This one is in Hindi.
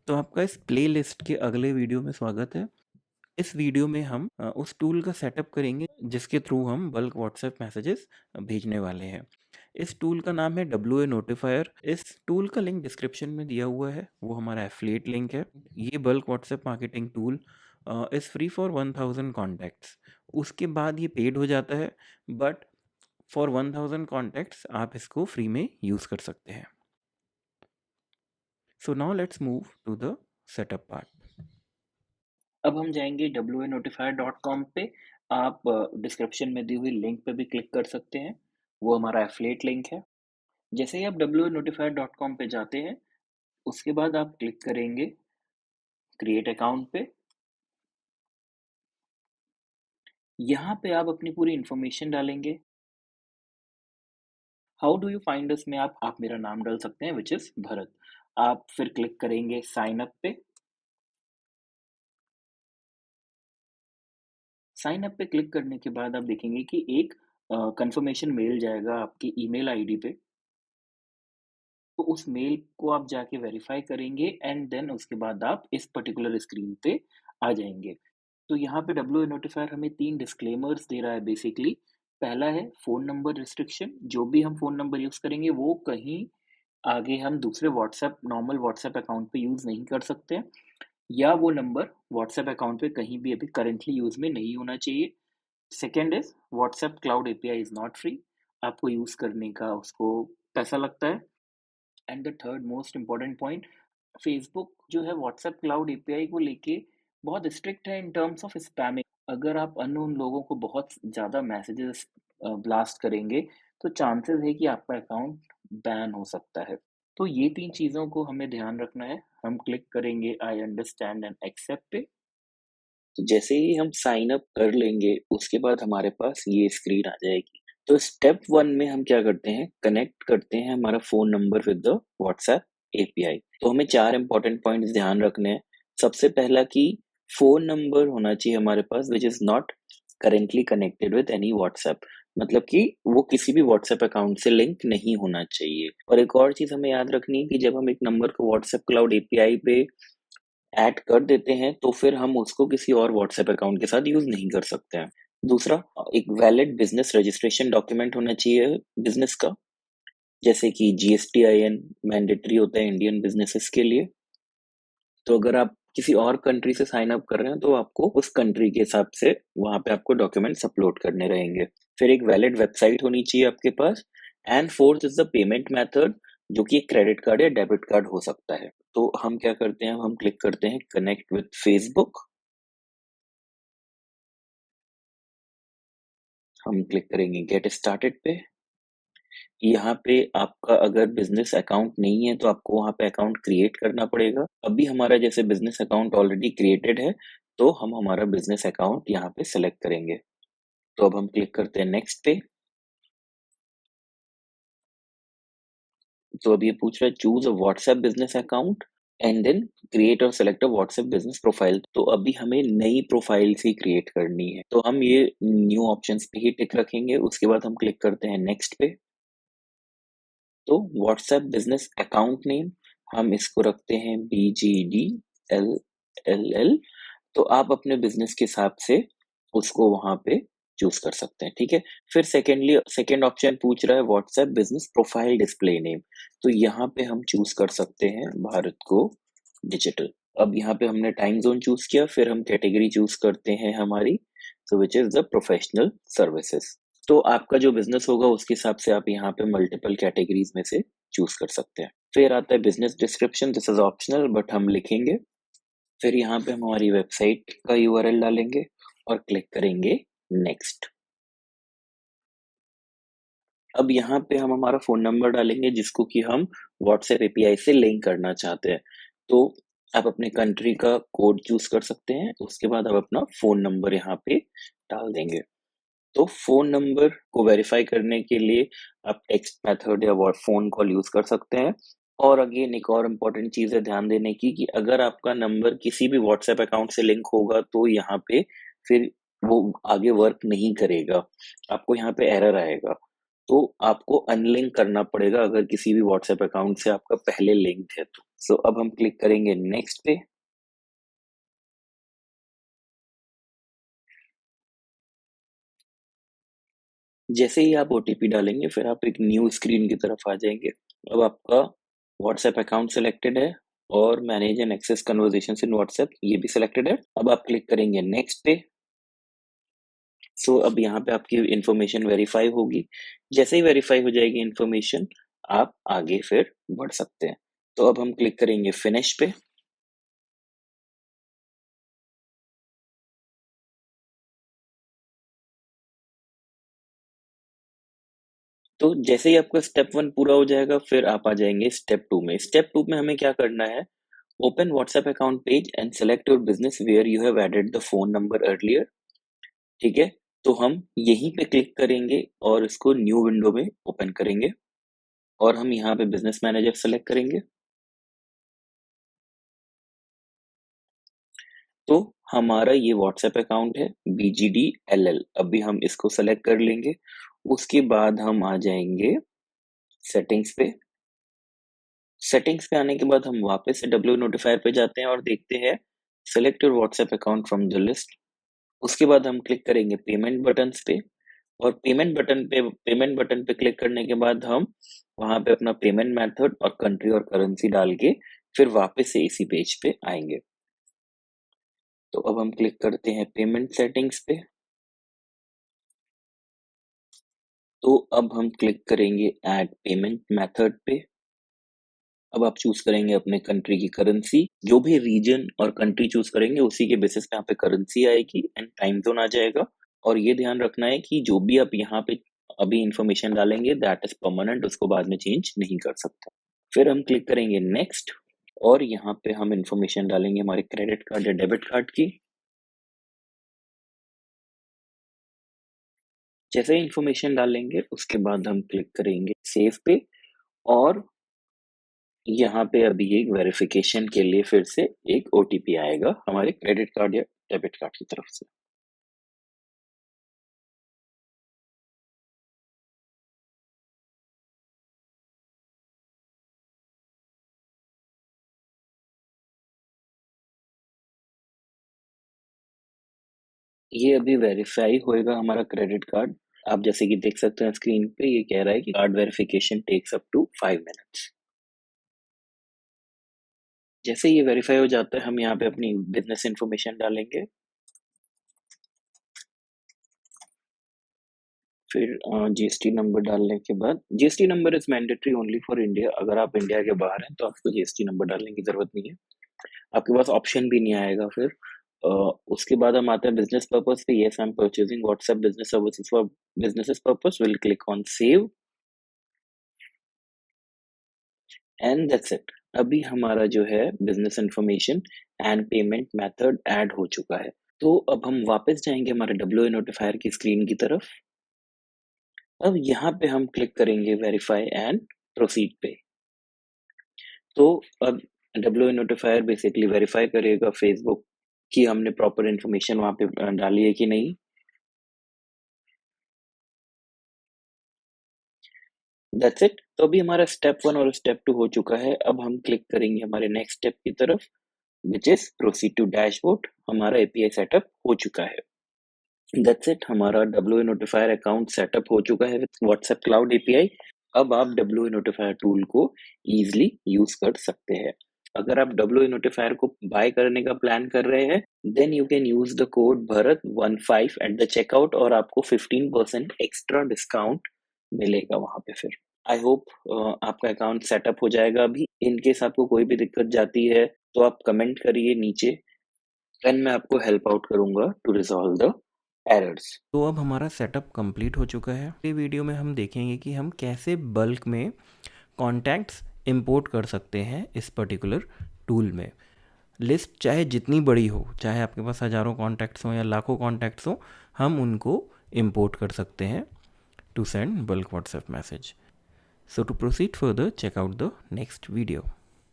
तो आपका इस प्लेलिस्ट के अगले वीडियो में स्वागत है। इस वीडियो में हम उस टूल का सेटअप करेंगे जिसके थ्रू हम बल्क व्हाट्सएप मैसेजेस भेजने वाले हैं। इस टूल का नाम है WA नोटिफायर। इस टूल का लिंक डिस्क्रिप्शन में दिया हुआ है, वो हमारा एफिलिएट लिंक है। ये bulk WhatsApp marketing tool is free for 1000 contacts. उसके बाद ये पेड हो जाता है, बट फॉर 1000 कॉन्टैक्ट्स आप इसको फ्री में यूज़ कर सकते हैं। So now let's move to the setup part. अब हम जाएंगे wanotifier.com पे। आप डिस्क्रिप्शन में दी हुई लिंक पे भी क्लिक कर सकते हैं, वो हमारा एफिलिएट लिंक है। जैसे ही आप wanotifier.com पे जाते हैं, उसके बाद आप क्लिक करेंगे क्रिएट अकाउंट पे। यहाँ पे आप अपनी पूरी इन्फॉर्मेशन डालेंगे। How do you find us में आप मेरा नाम डाल सकते हैं, विच इज भरत। आप फिर क्लिक करेंगे साइन अप पे। साइन अप पे क्लिक करने के बाद आप देखेंगे कि एक कंफर्मेशन मेल जाएगा आपकी ईमेल आईडी पे। तो उस मेल को आप जाके वेरीफाई करेंगे एंड देन उसके बाद आप इस पर्टिकुलर स्क्रीन पे आ जाएंगे। तो यहाँ पे WA नोटिफायर हमें 3 डिस्क्लेमर्स दे रहा है बेसिकली। पहला है फ़ोन नंबर रिस्ट्रिक्शन, जो भी हम फ़ोन नंबर यूज़ करेंगे वो कहीं आगे हम दूसरे नॉर्मल व्हाट्सएप अकाउंट पे यूज़ नहीं कर सकते हैं, या वो नंबर व्हाट्सएप अकाउंट पे कहीं भी अभी करंटली यूज़ में नहीं होना चाहिए। Second is WhatsApp cloud API is not free, आपको यूज़ करने का उसको पैसा लगता है। And the third most important point, Facebook जो है व्हाट्सएप क्लाउड एपीआई को लेके बहुत स्ट्रिक्ट है इन टर्म्स ऑफ स्पैमिंग। अगर आप अननोन लोगों को बहुत ज़्यादा मैसेजेस ब्लास्ट करेंगे, तो चांसेस है कि आपका अकाउंट बैन हो सकता है। तो ये 3 चीज़ों को हमें ध्यान रखना है। हम क्लिक करेंगे आई अंडरस्टैंड एंड एक्सेप्ट पे। तो जैसे ही हम साइन अप कर लेंगे, उसके बाद हमारे पास ये स्क्रीन आ जाएगी। तो स्टेप 1 में हम क्या करते हैं, कनेक्ट करते हैं हमारा phone number with the WhatsApp API. तो हमें 4 इम्पोर्टेंट पॉइंट्स ध्यान रखने हैं। सबसे पहला कि फ़ोन नंबर होना चाहिए हमारे पास which is not currently connected with any WhatsApp, मतलब कि वो किसी भी व्हाट्सएप अकाउंट से लिंक नहीं होना चाहिए। और एक और चीज़ हमें याद रखनी है कि जब हम एक नंबर को व्हाट्सएप क्लाउड एपीआई पे ऐड कर देते हैं, तो फिर हम उसको किसी और व्हाट्सएप अकाउंट के साथ यूज़ नहीं कर सकते हैं। दूसरा, एक वैलिड बिज़नेस रजिस्ट्रेशन डॉक्यूमेंट होना चाहिए बिज़नेस का, जैसे कि जीएसटीआईएन मैंडेटरी होता है इंडियन बिज़नेसेस के लिए। तो अगर आप किसी और कंट्री से साइन अप कर रहे हैं, तो आपको उस कंट्री के हिसाब से वहाँ पे आपको डॉक्यूमेंट्स अपलोड करने रहेंगे। फिर एक वैलिड वेबसाइट होनी चाहिए आपके पास। And fourth is the payment method, जो कि एक क्रेडिट कार्ड या डेबिट कार्ड हो सकता है। तो हम क्या करते हैं, हम क्लिक करते हैं कनेक्ट विद फेसबुक। हम क्लिक करेंगे गेट स्टार्टेड पे। यहाँ पे आपका अगर बिज़नेस अकाउंट नहीं है, तो आपको वहाँ पे अकाउंट क्रिएट करना पड़ेगा। अभी हमारा जैसे बिज़नेस अकाउंट ऑलरेडी क्रिएटेड है, तो हम हमारा बिज़नेस अकाउंट यहाँ पे सेलेक्ट करेंगे। तो अब हम क्लिक करते हैं नेक्स्ट पे। तो अब ये पूछ रहा है choose a WhatsApp business account and then create और select a WhatsApp business profile. तो अभी हमें नई प्रोफाइल्स ही क्रिएट करनी है। तो हम ये न्यू ऑप्शंस पे ही टिक रखेंगे, उसके बाद हम क्लिक करते हैं नेक्स्ट पे। तो व्हाट्सएप बिजनेस अकाउंट नेम हम इसको रखते हैं BGDLLL। तो आप अपने बिजनेस के हिसाब से उसको वहां पे चूज कर सकते हैं, ठीक है। फिर सेकेंड ऑप्शन पूछ रहा है WhatsApp business profile display name. तो यहाँ पे हम चूज कर सकते हैं भारत को डिजिटल। अब यहाँ पे हमने टाइम जोन चूज किया, फिर हम कैटेगरी चूज करते हैं हमारी, so which is the professional services. तो आपका जो बिजनेस होगा उसके हिसाब से आप यहाँ पे मल्टीपल कैटेगरीज में से चूज कर सकते हैं। फिर आता है business description, this is optional but हम लिखेंगे। फिर यहाँ पे हम हमारी वेबसाइट का यूआरएल डालेंगे और क्लिक करेंगे नेक्स्ट। अब यहाँ पे हम हमारा फ़ोन नंबर डालेंगे जिसको कि हम व्हाट्सएप एपीआई से लिंक करना चाहते हैं। तो आप अपने कंट्री का कोड चूज़ कर सकते हैं, उसके बाद आप अपना फ़ोन नंबर यहाँ पे डाल देंगे। तो फ़ोन नंबर को वेरीफ़ाई करने के लिए आप टेक्स्ट मेथड या फ़ोन कॉल यूज़ कर सकते हैं। और अगेन एक और इम्पोर्टेंट चीज़ है ध्यान देने की कि अगर आपका नंबर किसी भी व्हाट्सएप अकाउंट से लिंक होगा, तो यहाँ पे फिर वो आगे वर्क नहीं करेगा, आपको यहाँ पे एरर आएगा। तो आपको अनलिंक करना पड़ेगा अगर किसी भी व्हाट्सएप अकाउंट से आपका पहले लिंक्ड है तो। सो अब हम क्लिक करेंगे नेक्स्ट पे। जैसे ही आप ओटीपी डालेंगे फिर आप एक न्यू स्क्रीन की तरफ आ जाएंगे। अब आपका व्हाट्सएप अकाउंट सिलेक्टेड है और manage and access conversations in WhatsApp ये भी सिलेक्टेड है। अब आप क्लिक करेंगे नेक्स्ट पे। सो अब यहाँ पे आपकी इन्फॉर्मेशन वेरीफाई होगी। जैसे ही वेरीफाई हो जाएगी इन्फॉर्मेशन, आप आगे फिर बढ़ सकते हैं। तो अब हम क्लिक करेंगे फिनिश पे। तो जैसे ही आपका स्टेप 1 पूरा हो जाएगा फिर आप आ जाएंगे स्टेप 2 में। स्टेप 2 में हमें क्या करना है, open WhatsApp account page and select your business where you have added the phone number earlier. ठीक है, तो हम यहीं पे क्लिक करेंगे और इसको न्यू विंडो में ओपन करेंगे और हम यहाँ पे बिजनेस मैनेजर सेलेक्ट करेंगे। तो हमारा ये व्हाट्सएप अकाउंट है BGDLL। अभी हम इसको सेलेक्ट कर लेंगे। उसके बाद हम आ जाएंगे सेटिंग्स पे। सेटिंग्स पे आने के बाद हम वापस से डब्ल्यू नोटिफायर पे जाते हैं और देखते हैं select your WhatsApp account from the list. उसके बाद हम क्लिक करेंगे पेमेंट बटन्स पे और पेमेंट बटन पे क्लिक करने के बाद हम वहां पे अपना पेमेंट मेथड और कंट्री और करेंसी डाल के फिर वापस से इसी पेज पे आएंगे। तो अब हम क्लिक करते हैं पेमेंट सेटिंग्स पे। तो अब हम क्लिक करेंगे ऐड पेमेंट मेथड पे। अब आप चूज करेंगे अपने कंट्री की करेंसी। जो भी रीजन और कंट्री चूज करेंगे उसी के बेसिस पे यहाँ पे करेंसी आएगी एंड टाइम जोन आ जाएगा। और ये ध्यान रखना है कि जो भी आप यहाँ पे अभी इंफॉर्मेशन डालेंगे दैट इज परमानेंट, उसको बाद में चेंज नहीं कर सकते। फिर हम क्लिक करेंगे नेक्स्ट और यहाँ पे हम इंफॉर्मेशन डालेंगे हमारे क्रेडिट कार्ड या डेबिट कार्ड की। जैसे ही इंफॉर्मेशन डालेंगे उसके बाद हम क्लिक करेंगे सेव पे और यहाँ पे अभी एक वेरिफिकेशन के लिए फिर से एक ओटीपी आएगा हमारे क्रेडिट कार्ड या डेबिट कार्ड की तरफ से। ये अभी वेरीफाई होएगा हमारा क्रेडिट कार्ड। आप जैसे कि देख सकते हैं स्क्रीन पे ये कह रहा है कि card verification takes up to 5 minutes. जैसे ये वेरीफाई हो जाता है हम यहाँ पे अपनी बिजनेस इंफॉर्मेशन डालेंगे। फिर जीएसटी नंबर डालने के बाद GST number is mandatory only for India. अगर आप इंडिया के बाहर हैं तो आपको जीएसटी नंबर डालने की जरूरत नहीं है, आपके पास ऑप्शन भी नहीं आएगा। फिर उसके बाद हम आते हैं बिजनेस पर्पस पे। Yes I am purchasing WhatsApp business services for business purpose. Will click on save and that's it. अभी हमारा जो है business information and payment method add हो चुका है। तो अब हम वापस जाएंगे हमारे डब्ल्यू नोटिफायर की स्क्रीन की तरफ। अब यहाँ पे हम क्लिक करेंगे वेरीफाई एंड प्रोसीड पे। तो अब डब्ल्यू नोटिफायर बेसिकली वेरीफाई करेगा फेसबुक कि हमने प्रॉपर इंफॉर्मेशन वहां पे डाली है कि नहीं। That's it. तो अभी हमारा स्टेप 1 और स्टेप 2 हो चुका है। अब हम क्लिक करेंगे हमारे नेक्स्ट स्टेप की तरफ which is proceed to dashboard. हमारा एपीआई सेटअप हो चुका है। दैट्स इट, हमारा डब्ल्यू नोटिफायर अकाउंट सेटअप हो चुका है विद व्हाट्सएप क्लाउड एपीआई। अब आप डब्ल्यू नोटिफायर टूल को इजीली यूज कर सकते हैं। अगर आप डब्ल्यू नोटिफायर को बाय करने का प्लान कर रहे हैं then you can use the code भरत15 एट द चेकआउट और आपको 15% एक्स्ट्रा डिस्काउंट मिलेगा वहां पे। फिर आई होप आपका अकाउंट सेटअप हो जाएगा। अभी इन केस आपको कोई भी दिक्कत जाती है तो आप कमेंट करिए नीचे, देन मैं आपको हेल्प आउट करूंगा टू रिजॉल्व द एरर्स। तो अब हमारा सेटअप कंप्लीट हो चुका है। ये वीडियो में हम देखेंगे कि हम कैसे बल्क में कॉन्टैक्ट्स इंपोर्ट कर सकते हैं इस पर्टिकुलर टूल में। लिस्ट चाहे जितनी बड़ी हो, चाहे आपके पास हज़ारों कॉन्टैक्ट्स हों या लाखों कॉन्टैक्ट्स हों, हम उनको इंपोर्ट कर सकते हैं to send bulk WhatsApp message. So to proceed further, check out the next video.